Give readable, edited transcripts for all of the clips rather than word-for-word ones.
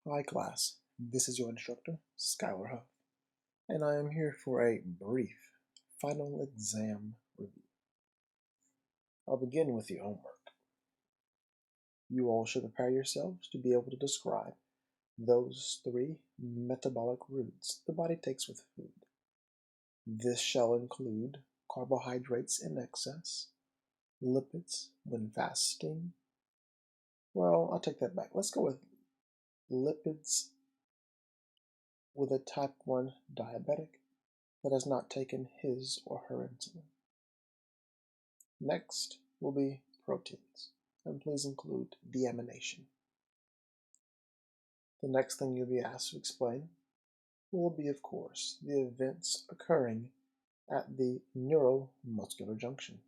Hi class, this is your instructor, Skylar Huff, and I am here for a brief final exam review. I'll begin with your homework. You all should prepare yourselves to be able to describe those 3 metabolic routes the body takes with food. This shall include carbohydrates in excess, lipids when fasting. Well, I'll take that back. Let's go with lipids with a type 1 diabetic that has not taken his or her insulin. Next will be proteins, and please include deamination. The next thing you'll be asked to explain will be, of course, the events occurring at the neuromuscular junction.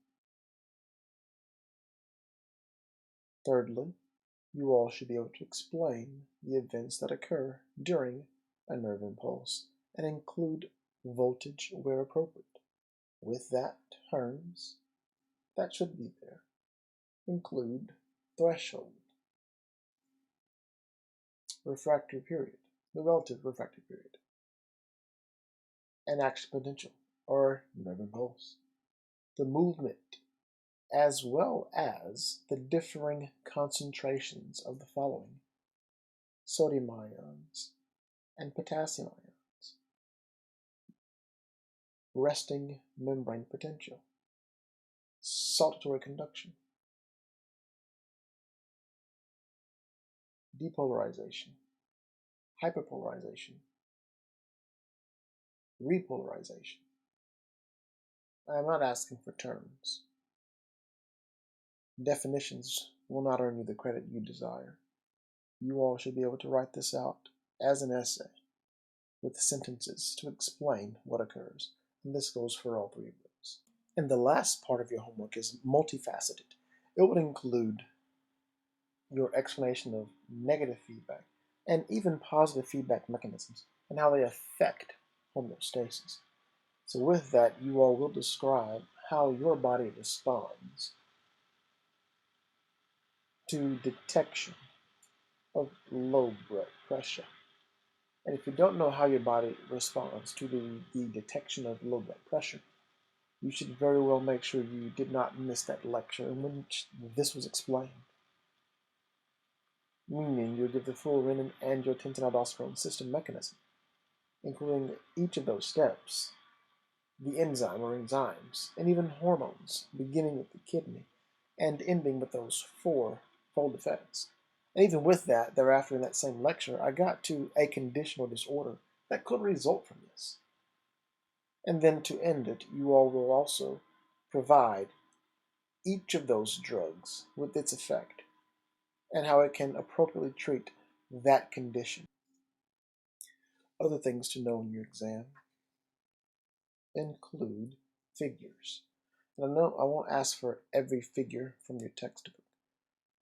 Thirdly, you all should be able to explain the events that occur during a nerve impulse and include voltage where appropriate. With that terms, that should be there. Include threshold, refractory period, the relative refractory period, and action potential, or nerve impulse, the movement, as well as the differing concentrations of the following: sodium ions and potassium ions, resting membrane potential, saltatory conduction, depolarization, hyperpolarization, repolarization. I am not asking for terms. Definitions will not earn you the credit you desire. You all should be able to write this out as an essay with sentences to explain what occurs, and this goes for all 3 of those. And the last part of your homework is multifaceted. It would include your explanation of negative feedback and even positive feedback mechanisms and how they affect homeostasis. So with that, you all will describe how your body responds to detection of low blood pressure. And if you don't know how your body responds to the detection of low blood pressure, you should very well make sure you did not miss that lecture in which this was explained. Meaning you'll give the full renin angiotensin-aldosterone system mechanism, including each of those steps, the enzyme or enzymes, and even hormones, beginning with the kidney and ending with those 4 fold effects. And even with that, thereafter in that same lecture, I got to a conditional disorder that could result from this. And then to end it, you all will also provide each of those drugs with its effect and how it can appropriately treat that condition. Other things to know in your exam include figures. And I know I won't ask for every figure from your textbook,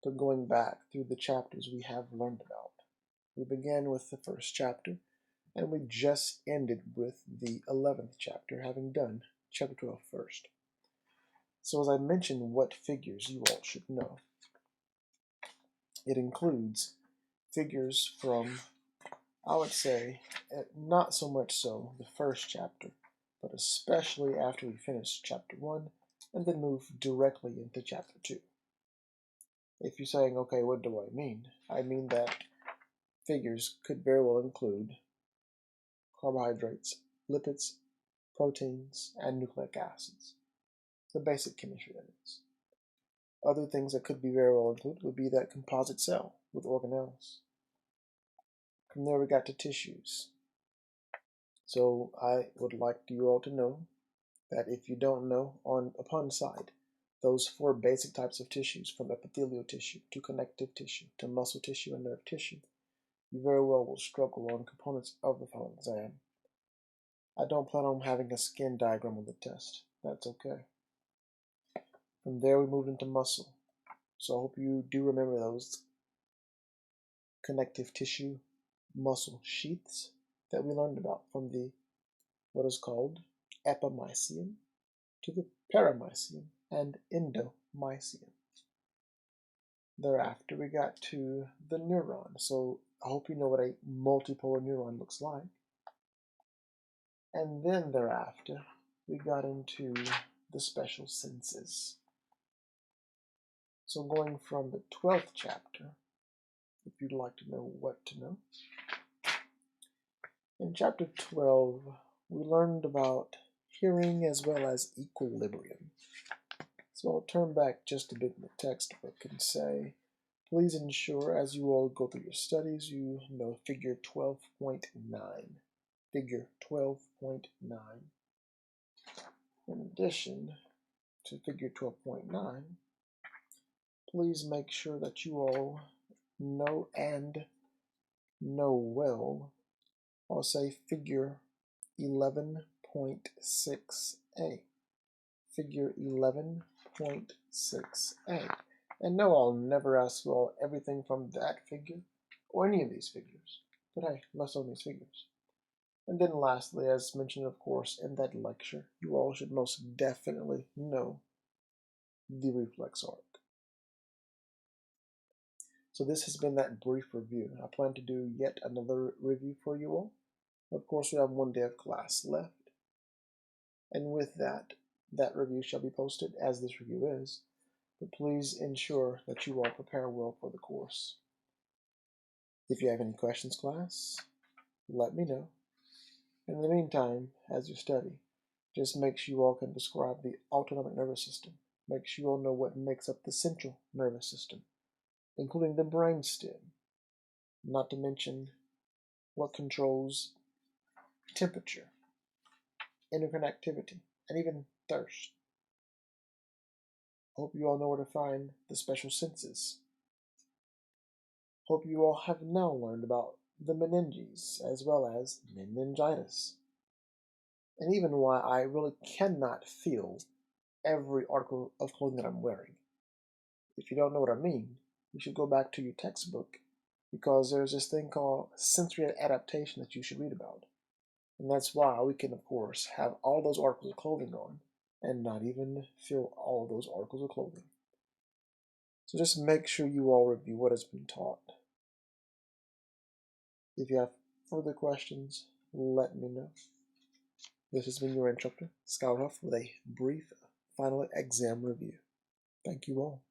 but going back through the chapters we have learned about. We began with the first chapter, and we just ended with the 11th chapter, having done chapter 12 first. So as I mentioned what figures you all should know, it includes figures from, I would say, not so much so the first chapter, but especially after we finish chapter 1 and then move directly into chapter 2. If you're saying, okay, what do I mean? I mean that figures could very well include carbohydrates, lipids, proteins, and nucleic acids. The basic chemistry, that is. Other things that could be very well included would be that composite cell with organelles. From there we got to tissues. So I would like you all to know that if you don't know, upon sight, those 4 basic types of tissues, from epithelial tissue to connective tissue to muscle tissue and nerve tissue, you very well will struggle on components of the final exam. I don't plan on having a skin diagram on the test. That's okay. From there we moved into muscle. So I hope you do remember those connective tissue muscle sheaths that we learned about from the what is called epimysium to the paramysium and endomysium. Thereafter we got to the neuron. So I hope you know what a multipolar neuron looks like. And then thereafter, we got into the special senses. So going from the 12th chapter, if you'd like to know what to know. In chapter 12, we learned about hearing as well as equilibrium. So I'll turn back just a bit in the textbook and say, please ensure as you all go through your studies, you know figure 12.9. Figure 12.9. In addition to figure 12.9, please make sure that you all know and know well, I'll say figure 11.6a. Figure 11.6a. And no, I'll never ask you all everything from that figure or any of these figures. But hey, let's learn these figures. And then lastly, as mentioned, of course, in that lecture, you all should most definitely know the reflex arc. So this has been that brief review. I plan to do yet another review for you all. Of course, we have one day of class left. And with that, that review shall be posted as this review is. But please ensure that you all prepare well for the course. If you have any questions, class, let me know. In the meantime, as you study, just make sure you all can describe the autonomic nervous system. Make sure you all know what makes up the central nervous system, including the brainstem, not to mention what controls temperature, interconnectivity, and even thirst. Hope you all know where to find the special senses. Hope you all have now learned about the meninges as well as meningitis, and even why I really cannot feel every article of clothing that I'm wearing. If you don't know what I mean, you should go back to your textbook, because there's this thing called sensory adaptation that you should read about. And that's why we can, of course, have all those articles of clothing on and not even feel all those articles of clothing. So just make sure you all review what has been taught. If you have further questions, let me know. This has been your instructor, Scout Huff, with a brief final exam review. Thank you all.